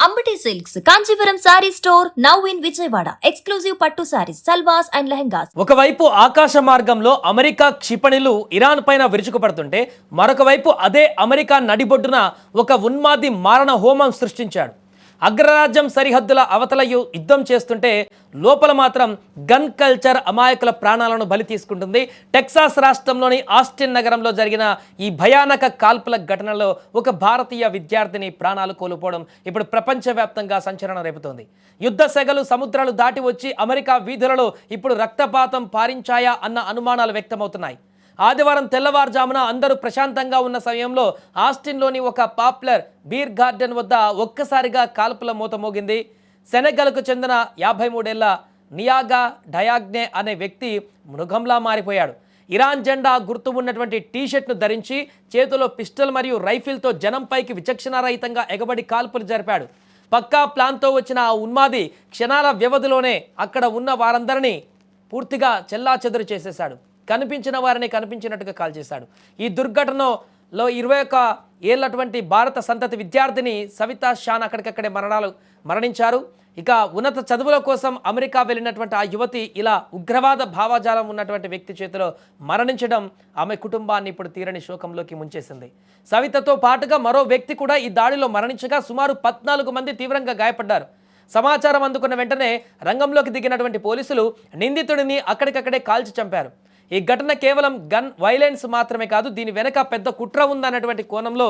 Ambati silks Kanchipuram sorry store now in Vijayawada. Exclusive పట్టు saris, సల్వాస్ and lehengas. ఒకవైపు ఆకాశ మార్గంలో అమెరికా క్షిపణులు ఇరాన్ పైన విరుచుకుపడుతుంటే మరొక వైపు అదే అమెరికా నడిబొడ్డున ఒక ఉన్మాది మారణ హోమం సృష్టించాడు. అగ్రరాజ్యం సరిహద్దుల అవతల యుద్ధం చేస్తుంటే లోపల మాత్రం గన్ కల్చర్ అమాయకుల ప్రాణాలను బలి తీసుకుంటుంది. టెక్సాస్ రాష్ట్రంలోని ఆస్టిన్ నగరంలో జరిగిన ఈ భయానక కాల్పుల ఘటనలో ఒక భారతీయ విద్యార్థిని ప్రాణాలు కోల్పోవడం ఇప్పుడు ప్రపంచవ్యాప్తంగా సంచలనం రేపుతోంది. యుద్ధ సెగలు సముద్రాలు దాటి వచ్చి అమెరికా వీధులలో ఇప్పుడు రక్తపాతం పారించాయా అన్న అనుమానాలు వ్యక్తమవుతున్నాయి. ఆదివారం తెల్లవారుజామున అందరూ ప్రశాంతంగా ఉన్న సమయంలో ఆస్టిన్లోని ఒక పాపులర్ బీర్ గార్డెన్ వద్ద ఒక్కసారిగా కాల్పుల మూత మోగింది. సెనెగల్కు చెందిన 53 ఏళ్ల నియాగా డయాగ్నే అనే వ్యక్తి మృగంలా మారిపోయాడు. ఇరాన్ జెండా గుర్తు ఉన్నటువంటి టీషర్ట్ను ధరించి చేతిలో పిస్టల్ మరియు రైఫిల్తో జనంపైకి విచక్షణారహితంగా ఎగబడి కాల్పులు జరిపాడు. పక్కా ప్లాన్తో వచ్చిన ఆ ఉన్మాది క్షణాల వ్యవధిలోనే అక్కడ ఉన్న వారందరినీ పూర్తిగా చెల్లాచెదురు చేసేశాడు. కనిపించిన వారిని కనిపించినట్టుగా కాల్ చేశాడు. ఈ దుర్ఘటనలో 21 ఏళ్లటువంటి భారత సంతతి విద్యార్థిని సవితా షాన్ అక్కడికక్కడే మరణించారు. ఇక ఉన్నత చదువుల కోసం అమెరికా వెళ్ళినటువంటి ఆ యువతి ఇలా ఉగ్రవాద భావజాలం ఉన్నటువంటి వ్యక్తి చేతిలో మరణించడం ఆమె కుటుంబాన్ని ఇప్పుడు తీరని శోకంలోకి ముంచేసింది. సవితతో పాటుగా మరో వ్యక్తి కూడా ఈ దాడిలో మరణించగా సుమారు 14 మంది తీవ్రంగా గాయపడ్డారు. సమాచారం అందుకున్న వెంటనే రంగంలోకి దిగినటువంటి పోలీసులు నిందితుడిని అక్కడికక్కడే కాల్చి చంపారు. ఈ ఘటన కేవలం గన్ వైలెన్స్ మాత్రమే కాదు, దీని వెనక పెద్ద కుట్ర ఉందన్నటువంటి కోణంలో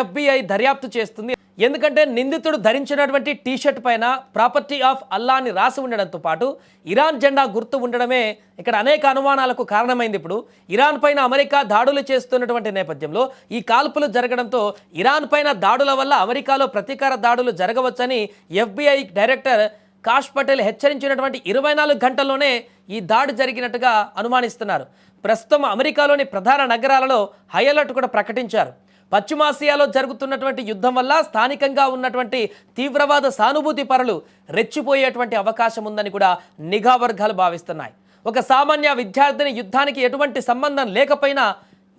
FBI దర్యాప్తు చేస్తుంది. ఎందుకంటే నిందితుడు ధరించినటువంటి టీషర్ట్ పైన ప్రాపర్టీ ఆఫ్ అల్లా అని రాసి ఉండడంతో పాటు ఇరాన్ జెండా గుర్తు ఉండడమే ఇక్కడ అనేక అనుమానాలకు కారణమైంది. ఇప్పుడు ఇరాన్ పైన అమెరికా దాడులు చేస్తున్నటువంటి నేపథ్యంలో ఈ కాల్పులు జరగడంతో ఇరాన్ పైన దాడుల వల్ల అమెరికాలో ప్రతీకార దాడులు జరగవచ్చని FBI డైరెక్టర్ కాష్ పటేల్ హెచ్చరించినటువంటి 24 గంటల్లోనే ఈ దాడి జరిగినట్టుగా అనుమానిస్తున్నారు. ప్రస్తుతం అమెరికాలోని ప్రధాన నగరాలలో హై అలర్ట్ కూడా ప్రకటించారు. పశ్చిమాసియాలో జరుగుతున్నటువంటి యుద్ధం వల్ల స్థానికంగా ఉన్నటువంటి తీవ్రవాద సానుభూతి పరులు రెచ్చిపోయేటువంటి అవకాశం ఉందని కూడా నిఘా వర్గాలు భావిస్తున్నాయి. ఒక సామాన్య విద్యార్థిని యుద్ధానికి ఎటువంటి సంబంధం లేకపోయినా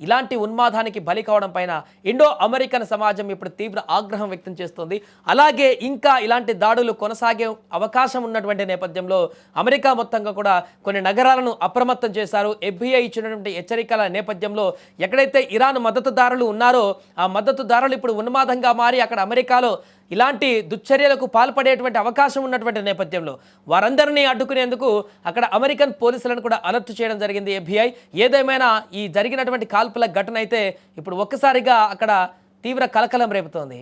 ఇలాంటి ఉన్మాదానికి బలి కావడం పైన ఇండో అమెరికన్ సమాజం ఇప్పుడు తీవ్ర ఆగ్రహం వ్యక్తం చేస్తోంది. అలాగే ఇంకా ఇలాంటి దాడులు కొనసాగే అవకాశం ఉన్నటువంటి నేపథ్యంలో అమెరికా మొత్తంగా కూడా కొన్ని నగరాలను అప్రమత్తం చేశారు. FBI ఇచ్చినటువంటి హెచ్చరికల నేపథ్యంలో ఎక్కడైతే ఇరాన్ మద్దతుదారులు ఉన్నారో ఆ మద్దతుదారులు ఇప్పుడు ఉన్మాదంగా మారి అక్కడ అమెరికాలో ఇలాంటి దుశ్చర్యలకు పాల్పడేటువంటి అవకాశం ఉన్నటువంటి నేపథ్యంలో వారందరినీ అడ్డుకునేందుకు అక్కడ అమెరికన్ పోలీసులను కూడా అలర్ట్ చేయడం జరిగింది FBI. ఏదేమైనా ఈ జరిగినటువంటి కాల్పుల ఘటన అయితే ఇప్పుడు ఒక్కసారిగా అక్కడ తీవ్ర కలకలం రేపుతోంది.